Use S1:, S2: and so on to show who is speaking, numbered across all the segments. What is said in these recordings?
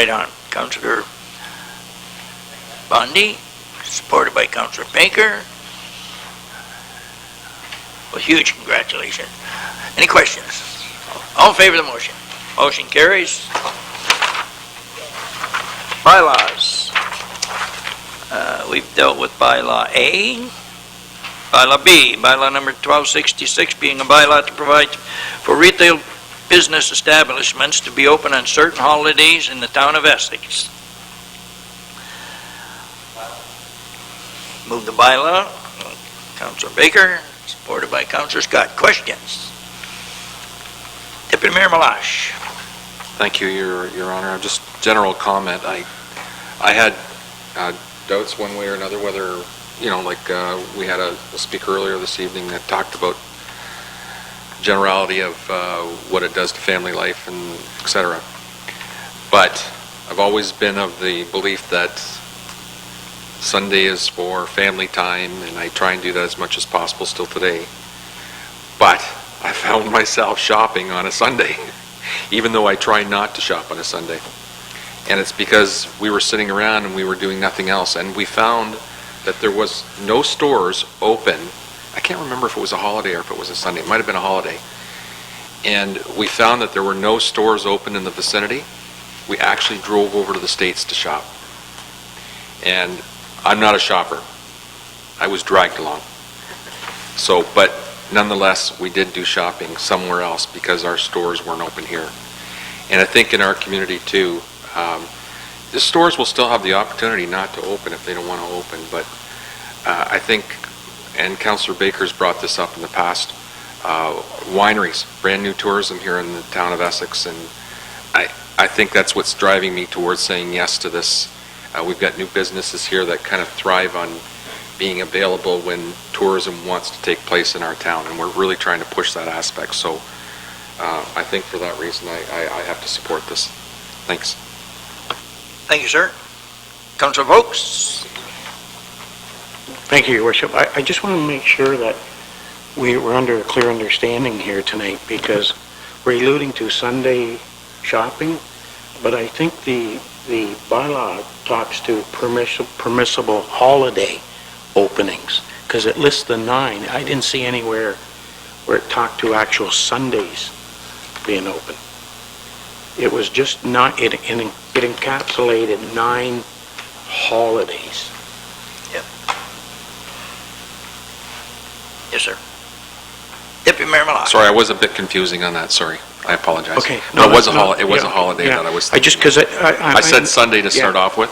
S1: Right on. Councillor Bondi, supported by Councillor Baker. Well, huge congratulations. Any questions? All in favor of the motion? Motion carries. Bylaws. We've dealt with bylaw A. Bylaw B, bylaw number 1266, being a bylaw to provide for retail business establishments to be open on certain holidays in the town of Essex. Move the bylaw. Councillor Baker, supported by Councillor Scott. Questions? Deputy Mayor Malash.
S2: Thank you, Your Honor. Just general comment. I had doubts one way or another whether, we had a speaker earlier this evening that talked about generality of what it does to family life and etc. But I've always been of the belief that Sunday is for family time, and I try and do that as much as possible still today. But I found myself shopping on a Sunday, even though I try not to shop on a Sunday. And it's because we were sitting around and we were doing nothing else, and we found that there was no stores open. I can't remember if it was a holiday or if it was a Sunday. It might have been a holiday. And we found that there were no stores open in the vicinity. We actually drove over to the States to shop. And I'm not a shopper. I was dragged along. So, but nonetheless, we did do shopping somewhere else because our stores weren't open here. And I think in our community too, the stores will still have the opportunity not to open if they don't want to open, but I think, and Councillor Baker's brought this up in the past, wineries, brand new tourism here in the town of Essex, and I think that's what's driving me towards saying yes to this. We've got new businesses here that kind of thrive on being available when tourism wants to take place in our town, and we're really trying to push that aspect. So I think for that reason I have to support this. Thanks.
S1: Thank you, sir. Councillor Vokes.
S3: Thank you, Your Worship. I just want to make sure that we're under a clear understanding here tonight, because we're alluding to Sunday shopping, but I think the bylaw talks to permissible holiday openings, because it lists the 9. I didn't see anywhere where it talked to actual Sundays being open. It was just not, it encapsulated 9 holidays.
S1: Yep. Yes, sir. Deputy Mayor Malash.
S2: Sorry, I was a bit confusing on that. Sorry, I apologize.
S3: Okay.
S2: No, it was a holiday that I was thinking.
S3: Because
S2: I said Sunday to start off with.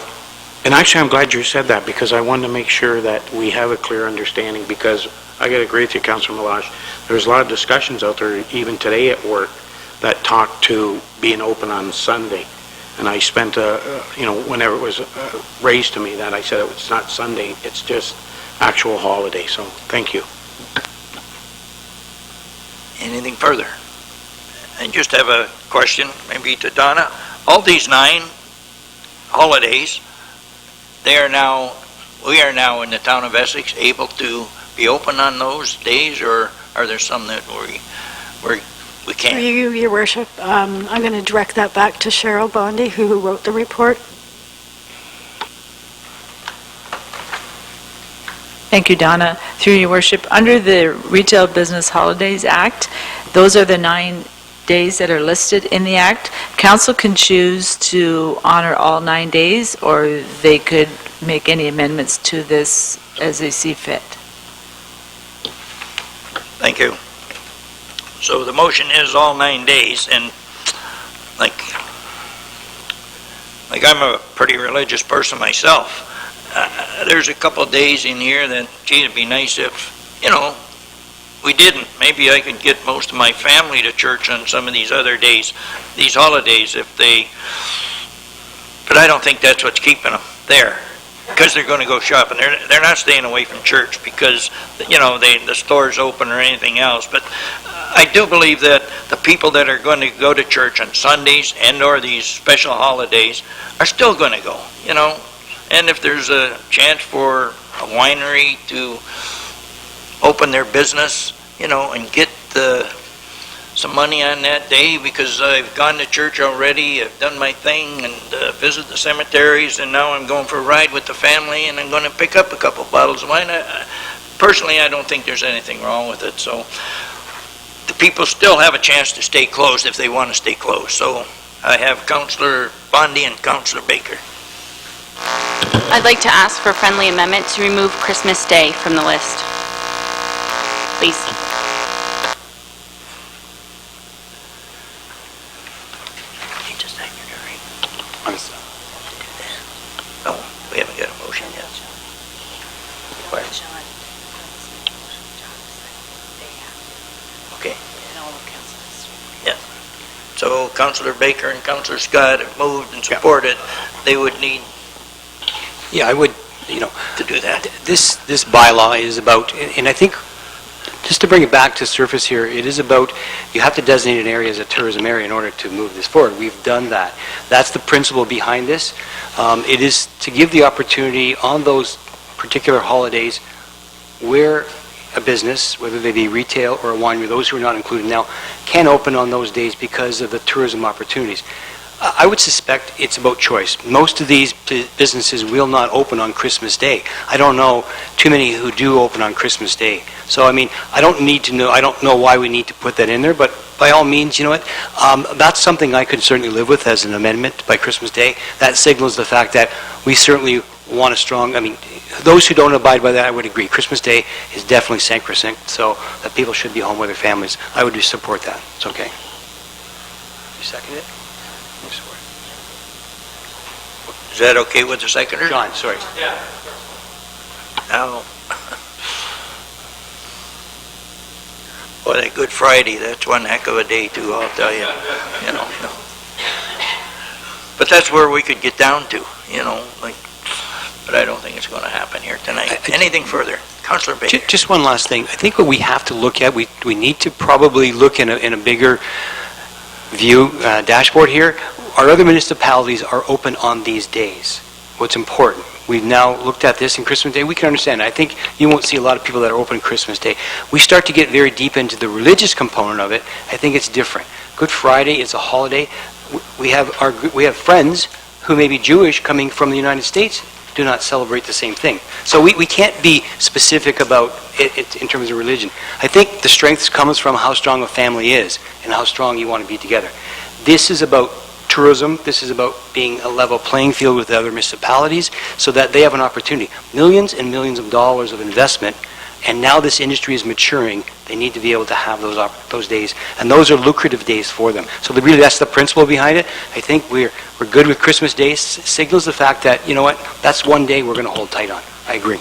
S3: And actually, I'm glad you said that, because I wanted to make sure that we have a clear understanding, because I got to agree with you, Councillor Malash. There's a lot of discussions out there, even today at work, that talk to being open on Sunday. And I spent, whenever it was raised to me that, I said it's not Sunday, it's just actual holiday. So thank you.
S1: Anything further? I just have a question, maybe to Donna. All these 9 holidays, we are now in the town of Essex able to be open on those days, or are there some that we can't?
S4: Your Worship, I'm going to direct that back to Cheryl Bondi, who wrote the report.
S5: Thank you, Donna. Through Your Worship, under the Retail Business Holidays Act, those are the 9 days that are listed in the Act. Council can choose to honor all 9 days, or they could make any amendments to this as they see fit.
S1: Thank you. So the motion is all 9 days, and like I'm a pretty religious person myself. There's a couple of days in here that, gee, it'd be nice if, we didn't. Maybe I could get most of my family to church on some of these other days, these holidays, but I don't think that's what's keeping them there, because they're going to go shopping. They're not staying away from church because, the store's open or anything else. But I do believe that the people that are going to go to church on Sundays and or these special holidays are still going to go, And if there's a chance for a winery to open their business, and get some money on that day because I've gone to church already, I've done my thing and visited the cemeteries, and now I'm going for a ride with the family and I'm going to pick up a couple bottles of wine. Personally, I don't think there's anything wrong with it, so the people still have a chance to stay closed if they want to stay closed. So I have Councillor Bondi and Councillor Baker.
S6: I'd like to ask for a friendly amendment to remove Christmas Day from the list. Please.
S1: No, we haven't got a motion yet. Okay. Yeah. So Councillor Baker and Councillor Scott have moved and supported. They would need
S7: Yeah, I would, you know,
S1: to do that.
S7: this bylaw is about, and I think, just to bring it back to surface here, it is about, you have to designate an area as a tourism area in order to move this forward. We've done that. That's the principle behind this. It is to give the opportunity on those particular holidays where a business, whether they be retail or a winery, those who are not included now, can open on those days because of the tourism opportunities. I would suspect it's about choice. Most of these businesses will not open on Christmas Day. I don't know too many who do open on Christmas Day. So, I mean, I don't know why we need to put that in there, but by all means, you know what, that's something I could certainly live with as an amendment by Christmas Day. That signals the fact that we certainly want a strong, I mean, those who don't abide by that, I would agree. Christmas Day is definitely sacrosanct, so that people should be home with their families. I would support that. It's okay. You second it?
S1: Is that okay with the seconder?
S7: John, sorry.
S1: Now, boy, that Good Friday, that's one heck of a day too, I'll tell you. You know. But that's where we could get down to, you know, like, but I don't think it's going to happen here tonight. Anything further? Councillor Baker.
S7: Just one last thing. I think what we have to look at, we need to probably look in a bigger view dashboard here. Our other municipalities are open on these days. What's important, we've now looked at this in Christmas Day, we can understand. I think you won't see a lot of people that are open Christmas Day. We start to get very deep into the religious component of it, I think it's different. Good Friday is a holiday. We have friends who may be Jewish coming from the United States, do not celebrate the same thing. So we can't be specific about it in terms of religion. I think the strength comes from how strong a family is and how strong you want to be together. This is about tourism. This is about being a level playing field with the other municipalities so that they have an opportunity. Millions and millions of dollars of investment, and now this industry is maturing. They need to be able to have those days, and those are lucrative days for them. So really, that's the principle behind it. I think we're good with Christmas Day. Signals the fact that, you know what, that's one day we're going to hold tight on. I agree.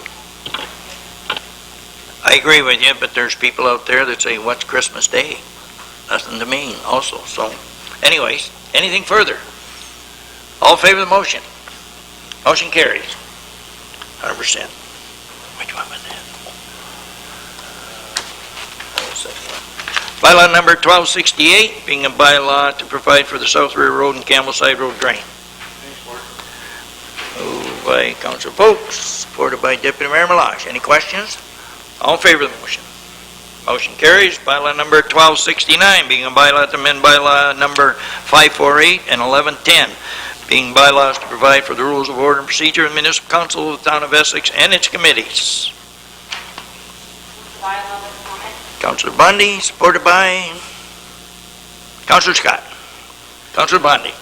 S1: I agree with you, but there's people out there that say, what's Christmas Day? Nothing to me also. So anyways, anything further? All in favor of the motion? Motion carries. 100%. Which one was that? Bylaw number 1268, being a bylaw to provide for the South Rear Road and Campbellside Road drain. Moved by Councillor Folks, supported by Deputy Mayor Meloche. Any questions? All in favor of the motion? Motion carries. Bylaw number 1269, being a bylaw to amend bylaw number 548 and 1110, being bylaws to provide for the rules of order and procedure of the Municipal Council of the Town of Essex and its committees. Councillor Bondi, supported by Councillor Scott. Councillor Bondi.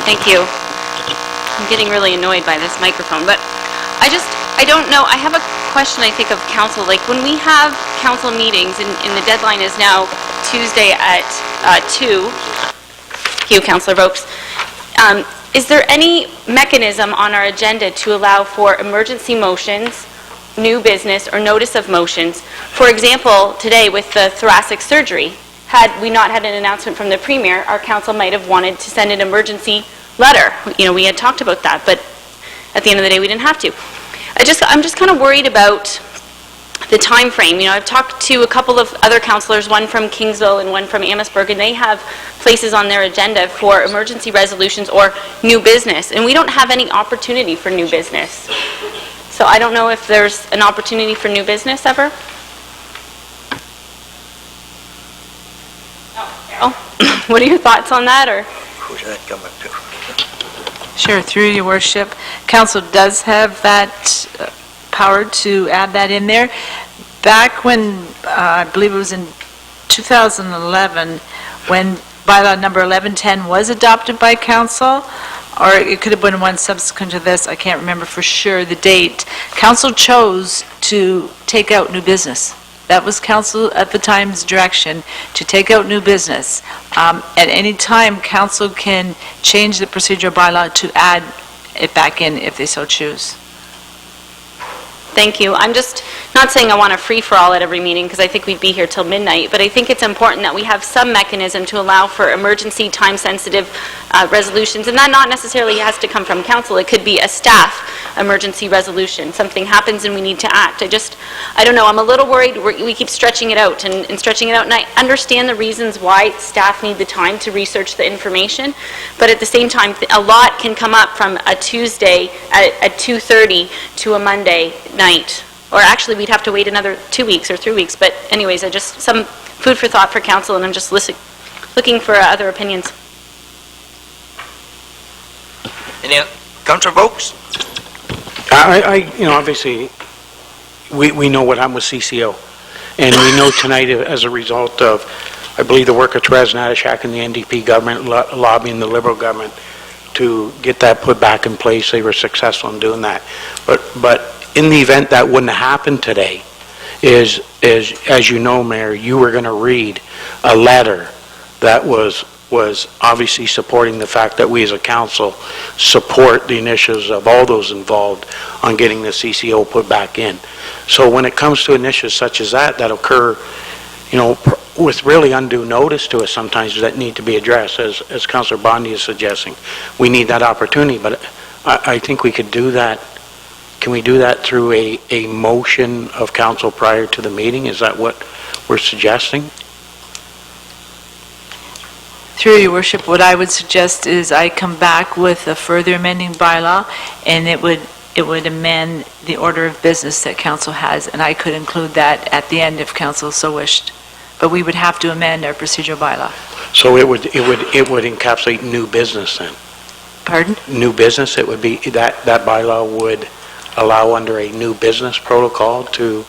S6: Thank you. I'm getting really annoyed by this microphone, but I don't know. I have a question, I think, of council. Like, when we have council meetings, and the deadline is now Tuesday at 2, thank you, Councillor Vokes, is there any mechanism on our agenda to allow for emergency motions, new business, or notice of motions? For example, today with the thoracic surgery, had we not had an announcement from the Premier, our council might have wanted to send an emergency letter. You know, we had talked about that, but at the end of the day, we didn't have to. I'm just kind of worried about the time frame. You know, I've talked to a couple of other councillors, one from Kingsville and one from Amherstburg, and they have places on their agenda for emergency resolutions or new business, and we don't have any opportunity for new business. So I don't know if there's an opportunity for new business ever. What are your thoughts on that, or?
S1: Who's that coming to?
S5: Sure, through your worship. Council does have that power to add that in there. Back when, I believe it was in 2011, when bylaw number 1110 was adopted by council, or it could have been one subsequent to this, I can't remember for sure the date, council chose to take out new business. That was council at the time's direction, to take out new business. At any time, council can change the procedural bylaw to add it back in if they so choose.
S6: Thank you. I'm just not saying I want a free-for-all at every meeting, because I think we'd be here till midnight, but I think it's important that we have some mechanism to allow for emergency, time-sensitive resolutions, and that not necessarily has to come from council. It could be a staff emergency resolution. Something happens and we need to act. I don't know, I'm a little worried. We keep stretching it out and stretching it out, and I understand the reasons why staff need the time to research the information, but at the same time, a lot can come up from a Tuesday at 2:30 to a Monday night. Or actually, we'd have to wait another 2 weeks or 3 weeks. But anyways, some food for thought for council, and I'm just looking for other opinions.
S1: Any other? Councillor Vokes?
S3: Obviously, we know what happened with CCO. And we know tonight, as a result of, I believe, the work of Therese Natashak and the NDP government lobbying the Liberal government to get that put back in place, they were successful in doing that. But in the event that wouldn't have happened today, is as you know, Mayor, you were going to read a letter that was obviously supporting the fact that we as a council support the initiatives of all those involved on getting the CCO put back in. So when it comes to initiatives such as that occur, with really undue notice to us sometimes, that need to be addressed, as Councillor Bondi is suggesting. We need that opportunity, but I think we could do that. Can we do that through a motion of council prior to the meeting? Is that what we're suggesting?
S5: Through your worship, what I would suggest is I come back with a further amending bylaw, and it would amend the order of business that council has, and I could include that at the end if council so wished. But we would have to amend our procedural bylaw.
S3: So it would encapsulate new business then?
S5: Pardon?
S3: New business, it would be, that bylaw would allow under a new business protocol to...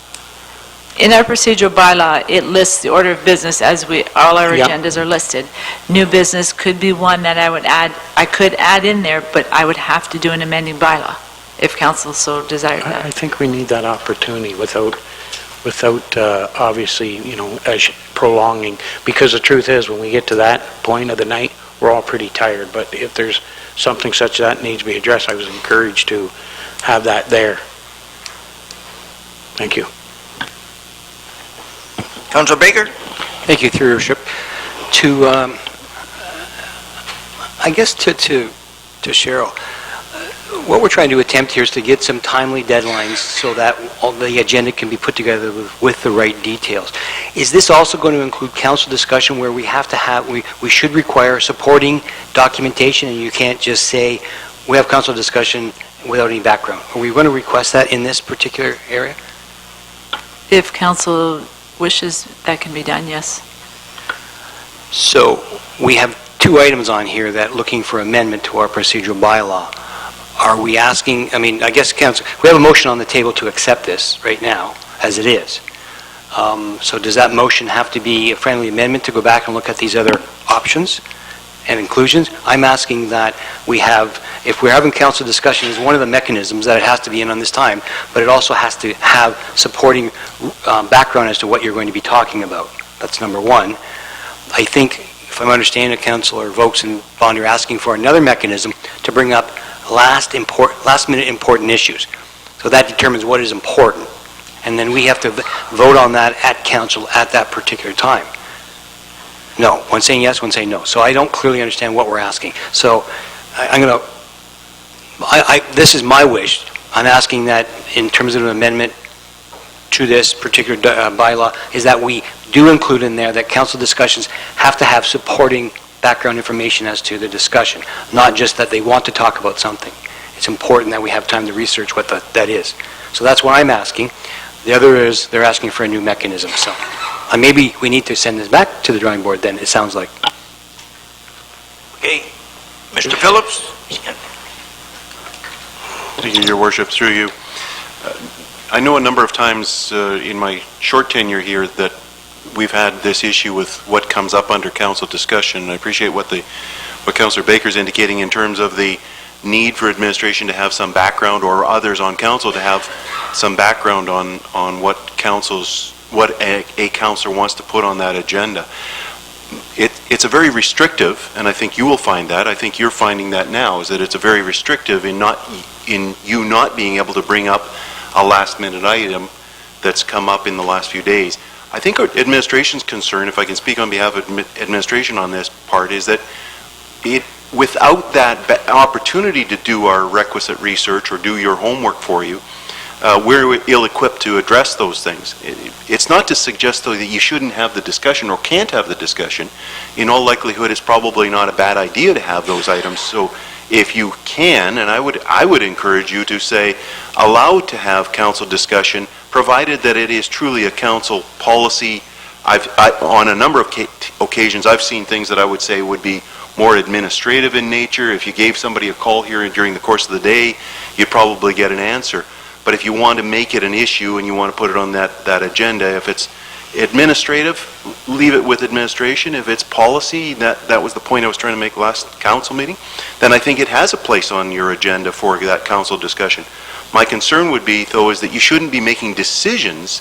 S5: In our procedural bylaw, it lists the order of business as all our
S3: Yep.
S5: agendas are listed. New business could be one that I could add in there, but I would have to do an amending bylaw if council so desired
S3: I
S5: that.
S3: think we need that opportunity without obviously, as prolonging, because the truth is, when we get to that point of the night, we're all pretty tired, but if there's something such that needs to be addressed, I was encouraged to have that there. Thank you.
S1: Councillor Baker?
S7: Thank you, through your worship. I guess to Cheryl, what we're trying to attempt here is to get some timely deadlines so that all the agenda can be put together with the right details. Is this also going to include council discussion where we have to have, we should require supporting documentation, and you can't just say, we have council discussion without any background? Are we going to request that in this particular area?
S5: If council wishes, that can be done, yes.
S7: So we have two items on here that looking for amendment to our procedural bylaw. Are we asking, I guess council, we have a motion on the table to accept this right now, as it is. So does that motion have to be a friendly amendment to go back and look at these other options and inclusions? I'm asking that we have, if we're having council discussion, is one of the mechanisms that it has to be in on this time, but it also has to have supporting background as to what you're going to be talking about. That's number one. I think, if I'm understanding it, Councillor Vokes and Bond are asking for another mechanism to bring up last-minute important issues. So that determines what is important. And then we have to vote on that at council at that particular time. No. One saying yes, one saying no. So I don't clearly understand what we're asking. So this is my wish. I'm asking that in terms of an amendment to this particular bylaw, is that we do include in there that council discussions have to have supporting background information as to the discussion, not just that they want to talk about something. It's important that we have time to research what that is. So that's what I'm asking. The other is they're asking for a new mechanism. So maybe we need to send this back to the drawing board then, it sounds like.
S1: Okay, Mr. Phillips?
S8: Thank you, Your Worship, through you. I know a number of times in my short tenure here that we've had this issue with what comes up under council discussion. I appreciate what Councillor Baker's indicating in terms of the need for administration to have some background, or others on council to have some background on what a councillor wants to put on that agenda. It's a very restrictive, and I think you will find that, I think you're finding that now, is that it's a very restrictive in you not being able to bring up a last minute item that's come up in the last few days. I think our administration's concern, if I can speak on behalf of administration on this part, is that without that opportunity to do our requisite research or do your homework for you, we're ill-equipped to address those things. It's not to suggest, though, that you shouldn't have the discussion or can't have the discussion. In all likelihood, it's probably not a bad idea to have those items. So if you can, and I would encourage you to say, allow to have council discussion, provided that it is truly a council policy. On a number of occasions, I've seen things that I would say would be more administrative in nature. If you gave somebody a call here during the course of the day, you'd probably get an answer. But if you want to make it an issue and you want to put it on that agenda, if it's administrative, leave it with administration. If it's policy, that was the point I was trying to make last council meeting, then I think it has a place on your agenda for that council discussion. My concern would be, though, is that you shouldn't be making decisions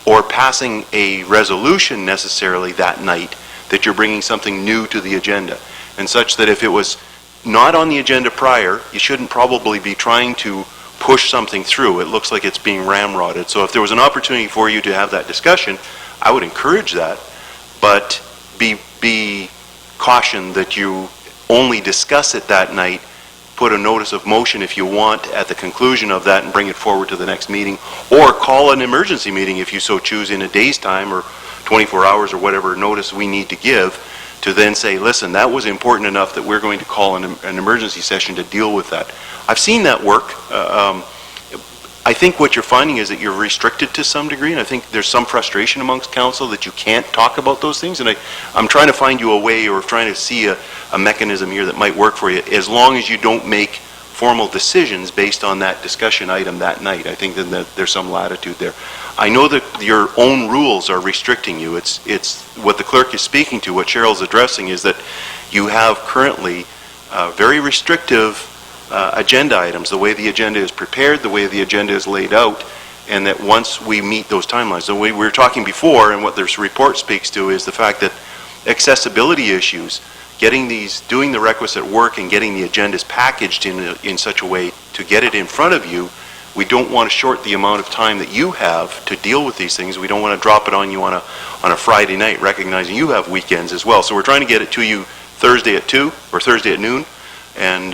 S8: or passing a resolution necessarily that night that you're bringing something new to the agenda, and such that if it was not on the agenda prior, you shouldn't probably be trying to push something through. It looks like it's being ramrodded. So if there was an opportunity for you to have that discussion, I would encourage that, but be cautioned that you only discuss it that night. Put a notice of motion if you want at the conclusion of that and bring it forward to the next meeting, or call an emergency meeting if you so choose in a day's time or 24 hours or whatever notice we need to give, to then say, listen, that was important enough that we're going to call an emergency session to deal with that. I've seen that work. I think what you're finding is that you're restricted to some degree, and I think there's some frustration amongst council that you can't talk about those things, and I'm trying to find you a way, or trying to see a mechanism here that might work for you, as long as you don't make formal decisions based on that discussion item that night. I think that there's some latitude there. I know that your own rules are restricting you. It's what the clerk is speaking to, what Cheryl's addressing, is that you have currently very restrictive agenda items, the way the agenda is prepared, the way the agenda is laid out, and that once we meet those timelines. So we were talking before, and what this report speaks to is the fact that accessibility issues, doing the requisite work and getting the agendas packaged in such a way to get it in front of you, we don't want to short the amount of time that you have to deal with these things. We don't want to drop it on you on a Friday night, recognizing you have weekends as well. So we're trying to get it to you Thursday at 2 or Thursday at noon, and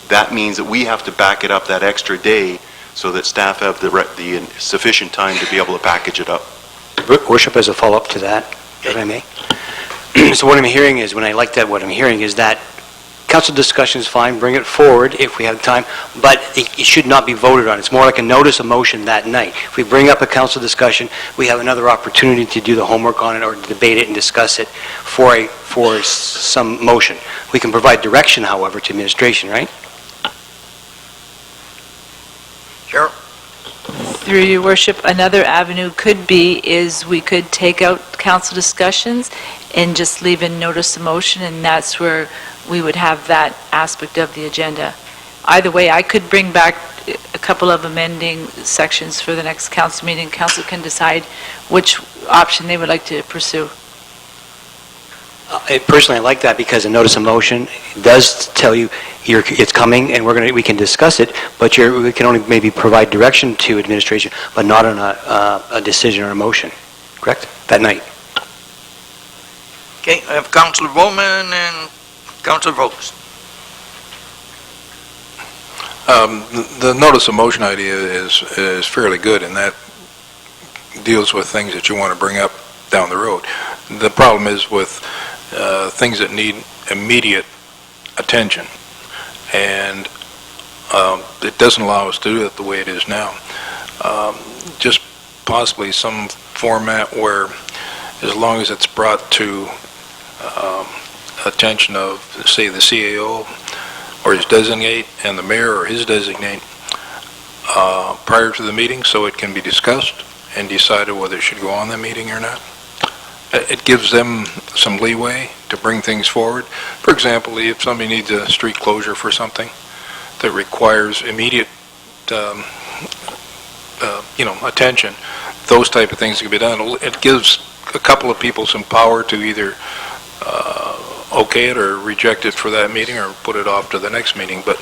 S8: that means that we have to back it up that extra day so that staff have the sufficient time to be able to package it up.
S7: Worship, as a follow-up to that, if I may. So what I'm hearing is, what I'm hearing is that council discussion is fine, bring it forward if we have time, but it should not be voted on. It's more like a notice of motion that night. If we bring up a council discussion, we have another opportunity to do the homework on it or debate it and discuss it for some motion. We can provide direction, however, to administration, right?
S1: Cheryl?
S5: Through your worship, another avenue could be is we could take out council discussions and just leave in notice of motion, and that's where we would have that aspect of the agenda. Either way, I could bring back a couple of amending sections for the next council meeting. Council can decide which option they would like to pursue.
S7: Personally, I like that because a notice of motion does tell you it's coming and we can discuss it, but we can only maybe provide direction to administration, but not on a decision or a motion. Correct? That night.
S1: Okay, I have Councillor Bowman and Councillor Vokes.
S9: The notice of motion idea is fairly good, and that deals with things that you want to bring up down the road. The problem is with things that need immediate attention, and it doesn't allow us to do it the way it is now. Just possibly some format where, as long as it's brought to attention of, say, the CAO or his designate and the mayor or his designate prior to the meeting so it can be discussed and decided whether it should go on the meeting or not. It gives them some leeway to bring things forward. For example, if somebody needs a street closure for something that requires immediate, attention, those type of things can be done. It gives a couple of people some power to either okay it or reject it for that meeting or put it off to the next meeting. But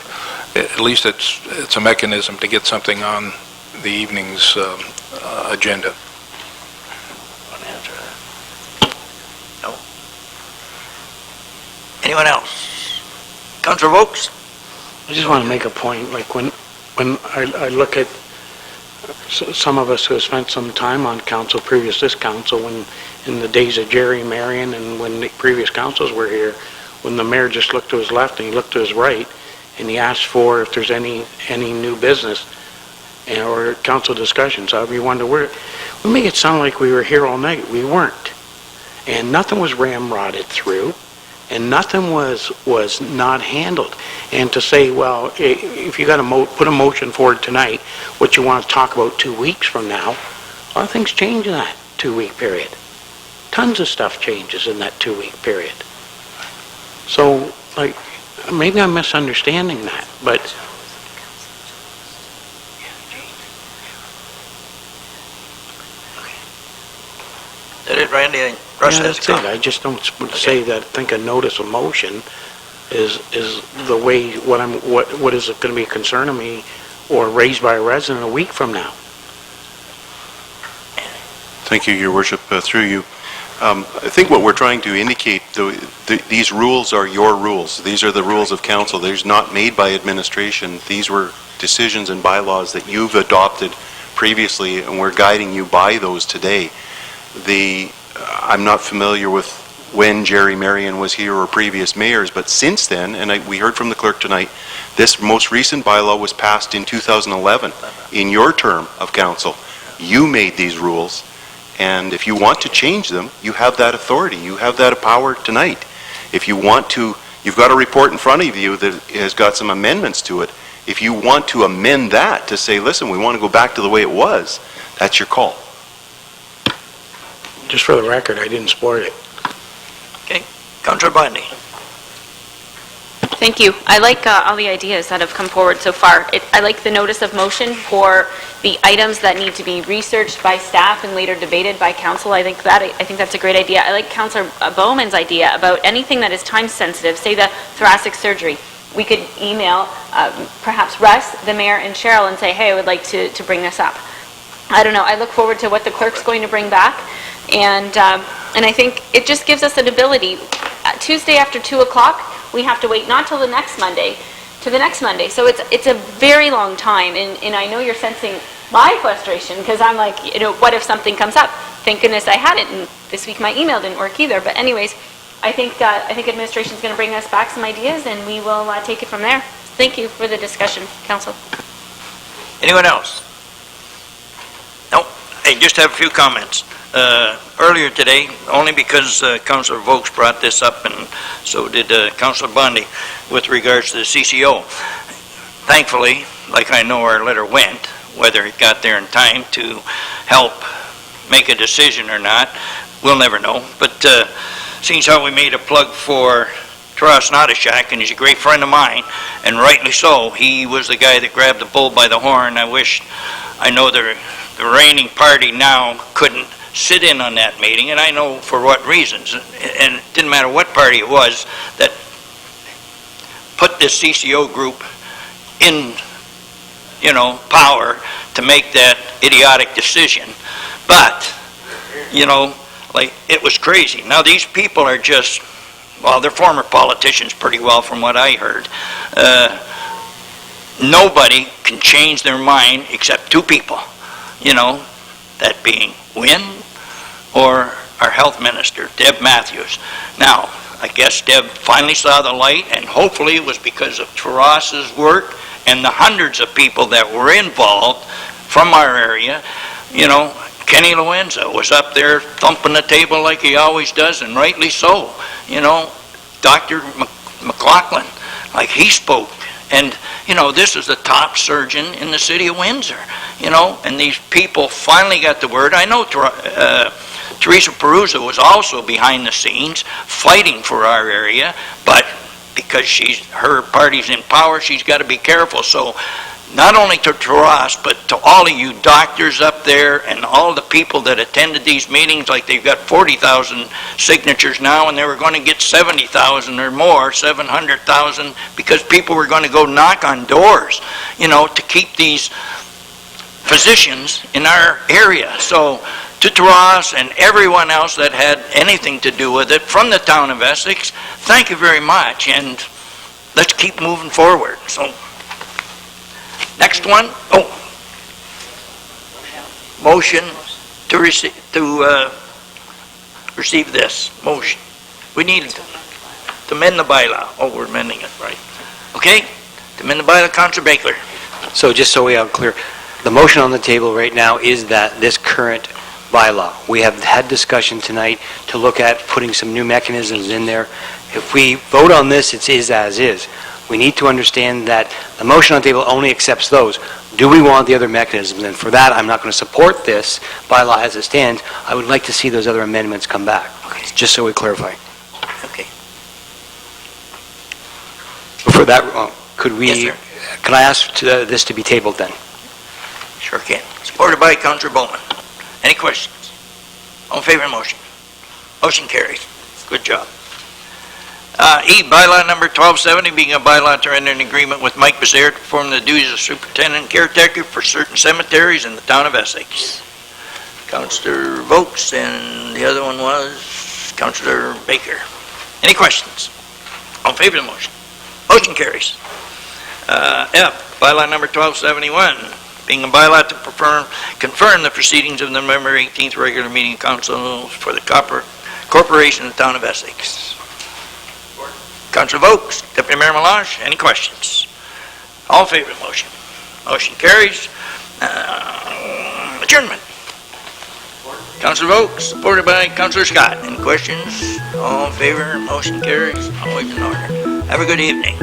S9: at least it's a mechanism to get something on the evening's agenda.
S1: No. Anyone else? Councillor Vokes?
S3: I just want to make a point, like when I look at some of us who have spent some time on council, previous this council, when in the days of Jerry, Marion, and when the previous councils were here, when the mayor just looked to his left and he looked to his right, and he asked for if there's any new business or council discussions, however you wonder where, we make it sound like we were here all night. We weren't. And nothing was ramrodded through, and nothing was not handled. And to say, well, if you got to put a motion forward tonight, what you want to talk about 2 weeks from now, a lot of things change in that 2-week period. Tons of stuff changes in that 2-week period. So, like, maybe I'm misunderstanding that, but
S1: Is that it, Randy? Russ
S3: yeah,
S1: has
S3: that's
S1: a
S3: it.
S1: comment.
S3: I just don't say that. I think a notice of motion is the way what is going to be a concern of me or raised by a resident a week from now.
S8: Thank you, Your Worship. Through you, I think what we're trying to indicate, these rules are your rules. These are the rules of council. They're not made by administration. These were decisions and bylaws that you've adopted previously, and we're guiding you by those today. I'm not familiar with when Jerry Marion was here or previous mayors, but since then, and we heard from the clerk tonight, this most recent bylaw was passed in 2011 in your term of council. You made these rules, and if you want to change them, you have that authority. You have that power tonight. If you want to, you've got a report in front of you that has got some amendments to it. If you want to amend that to say, listen, we want to go back to the way it was, that's your call.
S3: Just for the record, I didn't support it.
S1: Okay. Councillor Bundy?
S6: Thank you. I like all the ideas that have come forward so far. I like the notice of motion for the items that need to be researched by staff and later debated by council. I think that's a great idea. I like Councillor Bowman's idea about anything that is time sensitive, say the thoracic surgery. We could email perhaps Russ, the mayor, and Cheryl and say, hey, I would like to bring this up. I don't know. I look forward to what the clerk's going to bring back. And I think it just gives us an ability. Tuesday after 2 o'clock, we have to wait not till the next Monday, to the next Monday. So it's a very long time, and I know you're sensing my frustration because I'm like, what if something comes up? Thank goodness I had it, and this week my email didn't work either. But anyways, I think administration is going to bring us back some ideas, and we will take it from there. Thank you for the discussion, Council.
S1: Anyone else? No. I just have a few comments. Earlier today, only because Councillor Vokes brought this up, and so did Councillor Bundy, with regards to the CCO. Thankfully, like I know our letter went, whether it got there in time to help make a decision or not, we'll never know. But seeing how we made a plug for Taras Nadashak, and he's a great friend of mine, and rightly so. He was the guy that grabbed the bull by the horn. I know the reigning party now couldn't sit in on that meeting, and I know for what reasons. And it didn't matter what party it was that put this CCO group in, power to make that idiotic decision. But, it was crazy. Now these people are just, they're former politicians pretty well from what I heard. Nobody can change their mind except two people, that being Wynne or our health minister, Deb Matthews. Now, I guess Deb finally saw the light, and hopefully it was because of Taras's work and the hundreds of people that were involved from our area. Kenny Loenza was up there thumping the table like he always does, and rightly so. Dr. McLaughlin, like he spoke. And, you know, this is the top surgeon in the city of Windsor, you know, and these people finally got the word. I know Teresa Perusa was also behind the scenes fighting for our area, but because her party's in power, she's got to be careful. So not only to Taras, but to all of you doctors up there and all the people that attended these meetings, like they've got 40,000 signatures now, and they were going to get 70,000 or more, 700,000, because people were going to go knock on doors, you know, to keep these physicians in our area. So to Taras and everyone else that had anything to do with it from the town of Essex, thank you very much, and let's keep moving forward. So next one, motion to receive this motion. We need to amend the bylaw. Oh, we're amending it, right? Okay, to amend the bylaw, Councillor Baker.
S7: So just so we are clear, the motion on the table right now is that this current bylaw, we have had discussion tonight to look at putting some new mechanisms in there. If we vote on this, it is as is. We need to understand that the motion on the table only accepts those. Do we want the other mechanisms? And for that, I'm not going to support this bylaw as it stands. I would like to see those other amendments come back, just so we clarify.
S1: Okay.
S7: For that, could we,
S1: Yes, sir.
S7: can I ask this to be tabled then?
S1: Sure can. Supported by Councillor Bowman. Any questions? All in favor of the motion? Motion carries. Good job. E, bylaw number 1270, being a bylaw to enter an agreement with Mike Bezier to perform the duties of superintendent and caretaker for certain cemeteries in the town of Essex. Councillor Vokes, and the other one was Councillor Baker. Any questions? All in favor of the motion? Motion carries. F, bylaw number 1271, being a bylaw to confirm the proceedings of the November 18th regular meeting of council for the corporation of the town of Essex. Councillor Vokes, Deputy Mayor Melange, any questions? All in favor of the motion? Motion carries. Adjournment. Councillor Vokes, supported by Councillor Scott. Any questions? All in favor? Motion carries. Always in order. Have a good evening.